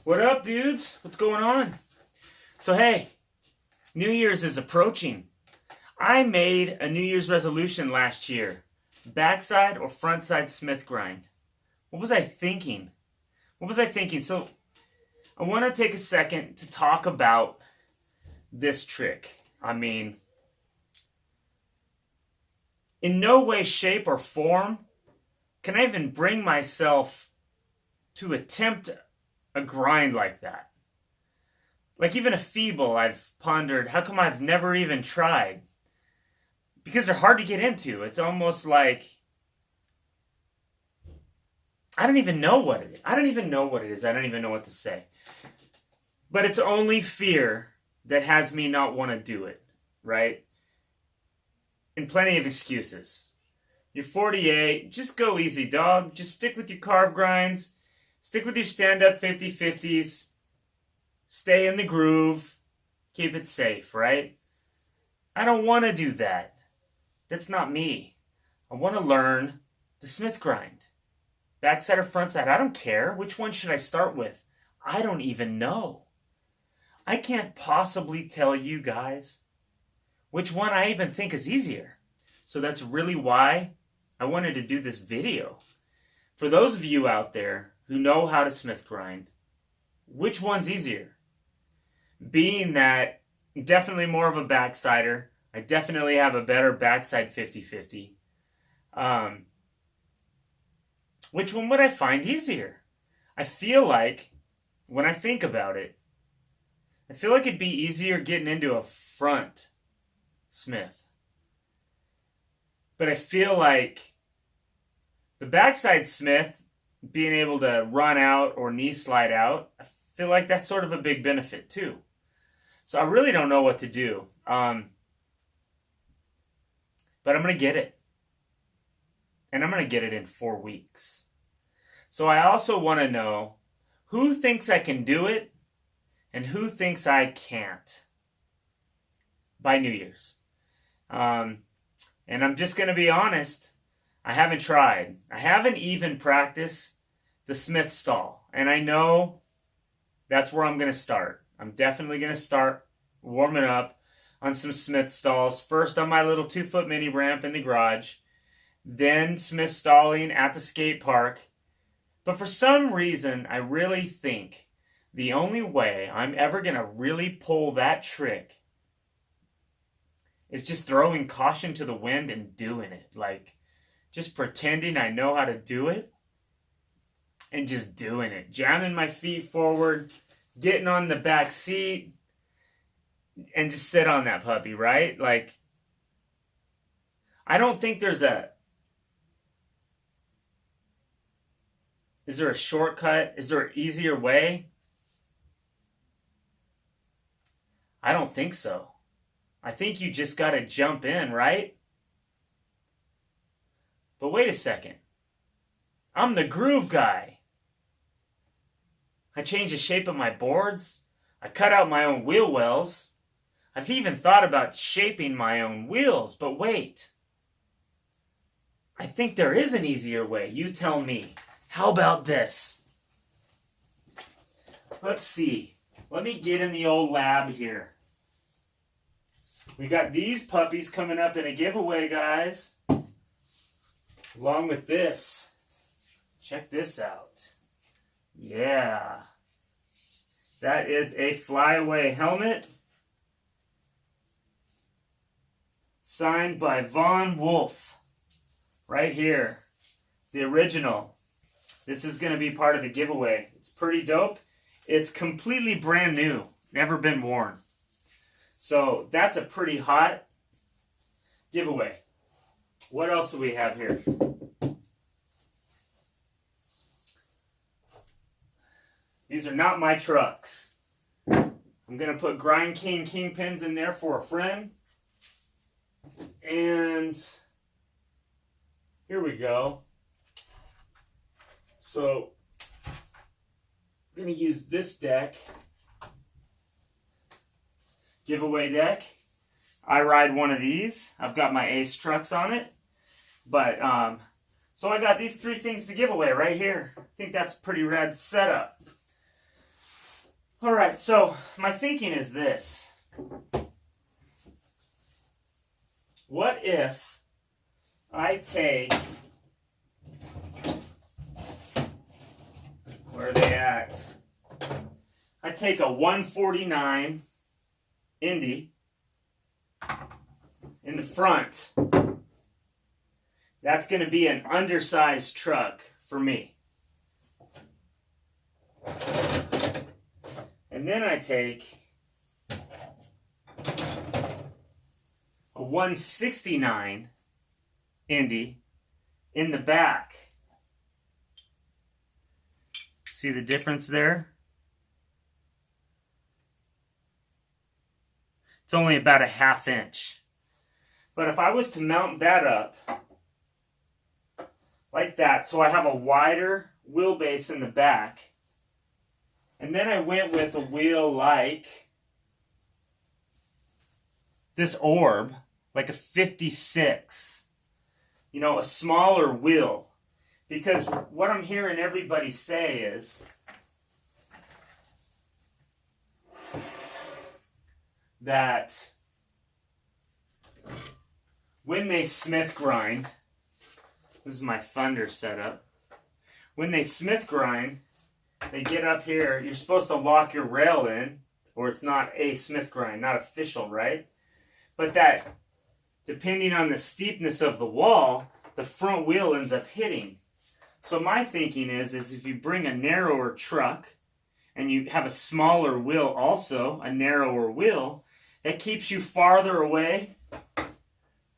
What up, dudes? What's going on? So, hey, New Year's is approaching. I made a New Year's resolution last year. Backside or frontside Smith grind. What was I thinking? So, I want to take a second to talk about this trick. In no way, shape, or form can I even bring myself to attempt a grind like that. Like even a feeble, I've pondered, how come I've never even tried? Because they're hard to get into. It's almost like I don't even know what it is. I don't even know what to say. But it's only fear that has me not want to do it, right? And plenty of excuses. You're 48, just go easy, dog. Just stick with your carve grinds. Stick with your stand-up 50-50s. Stay in the groove. Keep it safe, right? I don't want to do that. That's not me. I want to learn the Smith grind. Backside or frontside, I don't care. Which one should I start with? I don't even know. I can't possibly tell you guys which one I even think is easier. So that's really why I wanted to do this video. For those of you out there who know how to Smith grind, which one's easier? Being that I'm definitely more of a backsider, I definitely have a better backside 50-50. Which one would I find easier? I feel like, when I think about it, I feel like it'd be easier getting into a front Smith. But I feel like the backside Smith, being able to run out or knee slide out, I feel like that's sort of a big benefit too. So I really don't know what to do. But I'm going to get it. And I'm going to get it in 4 weeks. So I also want to know who thinks I can do it and who thinks I can't by New Year's. And I'm just going to be honest, I haven't tried. I haven't even practiced the Smith stall. And I know that's where I'm going to start. I'm definitely going to start warming up on some Smith stalls. First on my little 2-foot mini ramp in the garage. Then Smith stalling at the skate park. But for some reason, I really think the only way I'm ever going to really pull that trick is just throwing caution to the wind and doing it. Like, just pretending I know how to do it and just doing it. Jamming my feet forward, getting on the back seat, and just sit on that puppy, right? Like, I don't think there's Is there a shortcut? Is there an easier way? I don't think so. I think you just got to jump in, right? But wait a second. I'm the groove guy. I changed the shape of my boards. I cut out my own wheel wells. I've even thought about shaping my own wheels. But wait. I think there is an easier way. You tell me. How about this? Let's see. Let me get in the old lab here. We got these puppies coming up in a giveaway, guys. Along with this. Check this out. Yeah. That is a flyaway helmet. Signed by Von Wolf. Right here. The original. This is going to be part of the giveaway. It's pretty dope. It's completely brand new. Never been worn. So that's a pretty hot giveaway. What else do we have here? These are not my trucks. I'm going to put Grind King kingpins in there for a friend. And here we go. So, I'm going to use this deck, giveaway deck. I ride one of these. I've got my Ace trucks on it. But, so I got these 3 things to give away right here. I think that's a pretty rad setup. All right, so my thinking is this. What if I take, where are they at? I take a 149 Indy in the front. That's going to be an undersized truck for me. And then I take a 169 Indy in the back. See the difference there? It's only about a ½ inch. But if I was to mount that up like that, so I have a wider wheelbase in the back, and then I went with a wheel like this Orb, like a 56, a smaller wheel. Because what I'm hearing everybody say is that when they smith grind, this is my Thunder setup, when they smith grind, they get up here, you're supposed to lock your rail in, or it's not a smith grind, not official, right? But that, depending on the steepness of the wall, the front wheel ends up hitting. So my thinking is if you bring a narrower truck, and you have a smaller wheel also, a narrower wheel, that keeps you farther away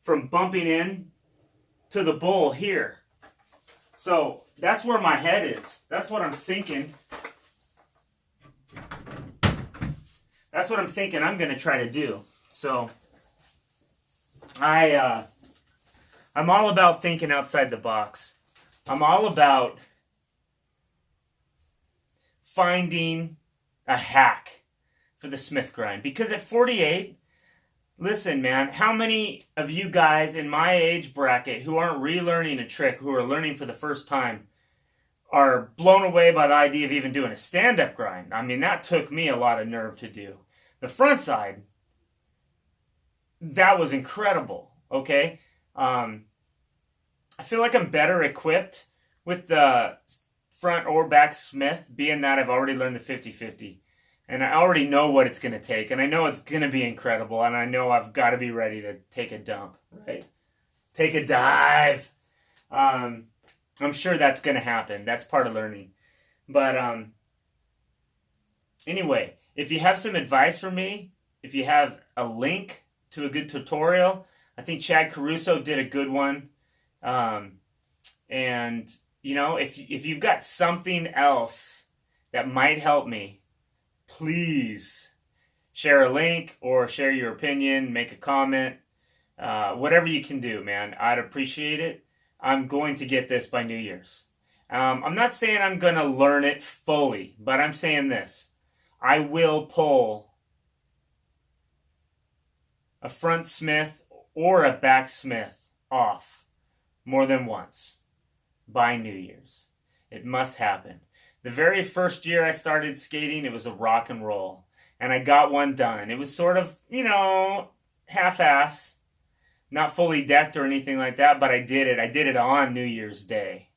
from bumping in to the bull here. So that's where my head is. That's what I'm thinking. That's what I'm thinking I'm going to try to do. So I'm all about thinking outside the box. I'm all about finding a hack for the smith grind. Because at 48, listen, man, how many of you guys in my age bracket who aren't relearning a trick, who are learning for the first time, are blown away by the idea of even doing a stand-up grind? I mean, that took me a lot of nerve to do. The front side, that was incredible, okay? I feel like I'm better equipped with the front or back smith, being that I've already learned the 50-50. And I already know what it's going to take. And I know it's going to be incredible. And I know I've got to be ready to take a dump, right? Take a dive. I'm sure that's going to happen. That's part of learning. But anyway, if you have some advice for me, if you have a link to a good tutorial, I think Chad Caruso did a good one. And, if you've got something else that might help me, please share a link or share your opinion, make a comment, whatever you can do, man. I'd appreciate it. I'm going to get this by New Year's. I'm not saying I'm going to learn it fully, but I'm saying this. I will pull a front smith or a back smith off more than once by New Year's. It must happen. The very first year I started skating, it was a rock and roll. And I got one done. It was sort of, half-ass. Not fully decked or anything like that, but I did it. I did it on New Year's Day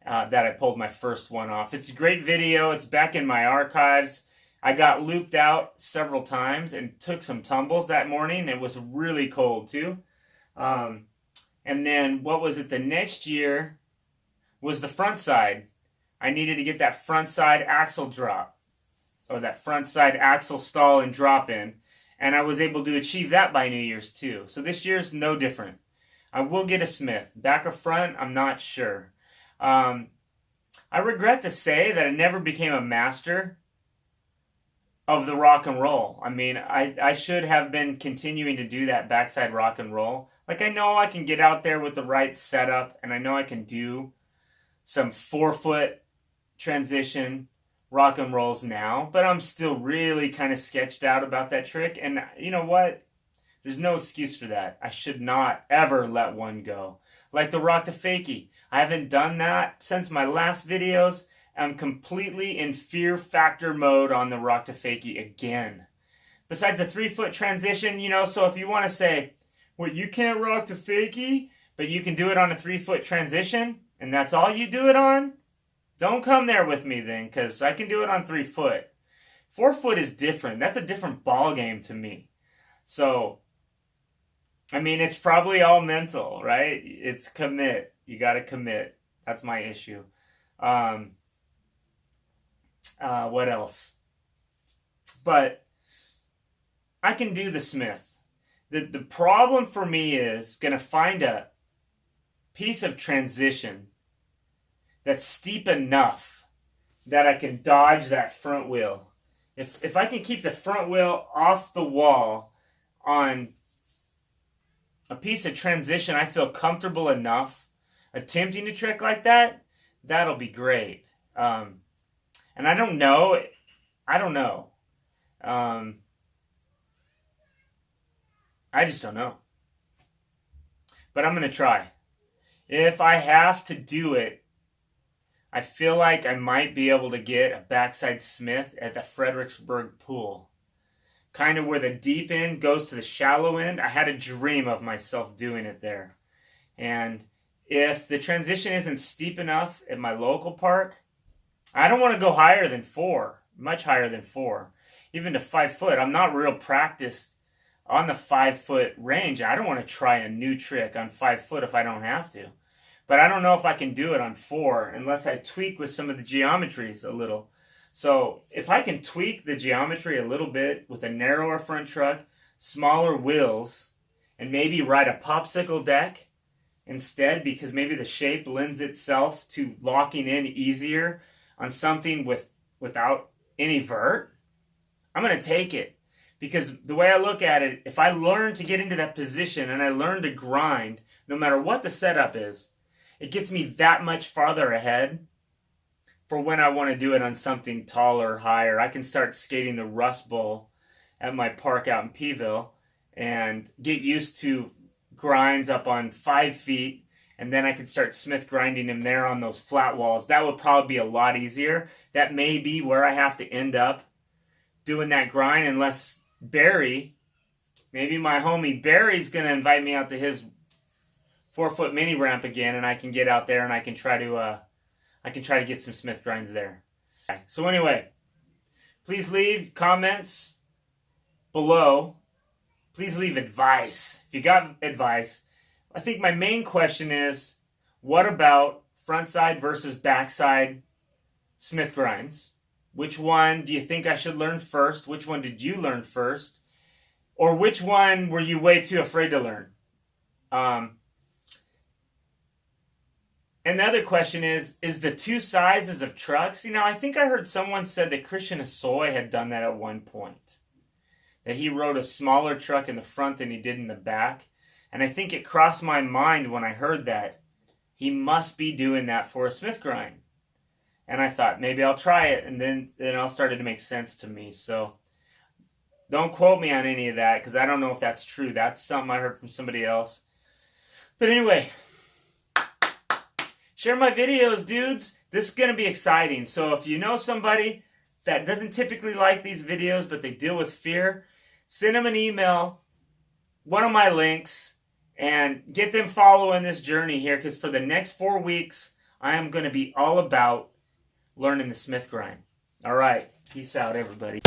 that I pulled my first one off. It's a great video. It's back in my archives. I got looped out several times and took some tumbles that morning. It was really cold, too. And then, the next year was the front side. I needed to get that front side axle drop, or that front side axle stall and drop in, and I was able to achieve that by New Year's too. So this year's no different. I will get a smith. Back or front, I'm not sure. I regret to say that I never became a master of the rock and roll. I mean, I should have been continuing to do that backside rock and roll. Like, I know I can get out there with the right setup, and I know I can do some 4-foot transition rock and rolls now, but I'm still really kind of sketched out about that trick. And you know what? There's no excuse for that. I should not ever let one go. Like the rock to fakie. I haven't done that since my last videos, I'm completely in fear factor mode on the rock to fakie again. Besides the 3-foot transition, so if you want to say, well, you can't rock to fakie, but you can do it on a 3-foot transition, and that's all you do it on, don't come there with me then, because I can do it on 3 foot. 4 foot is different. That's a different ball game to me. So, it's probably all mental, right? It's commit. You got to commit. That's my issue. What else? But I can do the Smith. The problem for me is going to find a piece of transition that's steep enough that I can dodge that front wheel. If I can keep the front wheel off the wall on a piece of transition I feel comfortable enough attempting a trick like that, that'll be great. And I don't know. I just don't know. But I'm going to try. If I have to do it, I feel like I might be able to get a backside Smith at the Fredericksburg pool. Kind of where the deep end goes to the shallow end. I had a dream of myself doing it there. And if the transition isn't steep enough at my local park, I don't want to go higher than 4. Much higher than 4. Even to 5 foot. I'm not real practiced on the 5 foot range. I don't want to try a new trick on 5 foot if I don't have to. But I don't know if I can do it on 4 unless I tweak with some of the geometries a little. So if I can tweak the geometry a little bit with a narrower front truck, smaller wheels, and maybe ride a popsicle deck instead, because maybe the shape lends itself to locking in easier on something without any vert, I'm going to take it. Because the way I look at it, if I learn to get into that position and I learn to grind, no matter what the setup is, it gets me that much farther ahead for when I want to do it on something taller, higher. I can start skating the Rust Bowl at my park out in Peeville and get used to grinds up on 5 feet, and then I could start Smith grinding him there on those flat walls. That would probably be a lot easier. That may be where I have to end up doing that grind, unless Barry, maybe my homie Barry's going to invite me out to his 4-foot mini ramp again, and I can get out there and I can try to get some Smith grinds there. So anyway, please leave comments below. Please leave advice. If you got advice, I think my main question is, what about frontside versus backside Smith grinds? Which one do you think I should learn first? Which one did you learn first? Or which one were you way too afraid to learn? And the other question is the 2 sizes of trucks? I think I heard someone said that Christian Hosoi had done that at one point. That he rode a smaller truck in the front than he did in the back. And I think it crossed my mind when I heard that. He must be doing that for a Smith grind. And I thought, maybe I'll try it. And then it all started to make sense to me. So don't quote me on any of that, because I don't know if that's true. That's something I heard from somebody else. But anyway, share my videos, dudes. This is going to be exciting. So if you know somebody that doesn't typically like these videos, but they deal with fear, send them an email, one of my links, and get them following this journey here, because for the next 4 weeks, I am going to be all about learning the Smith grind. All right. Peace out, everybody.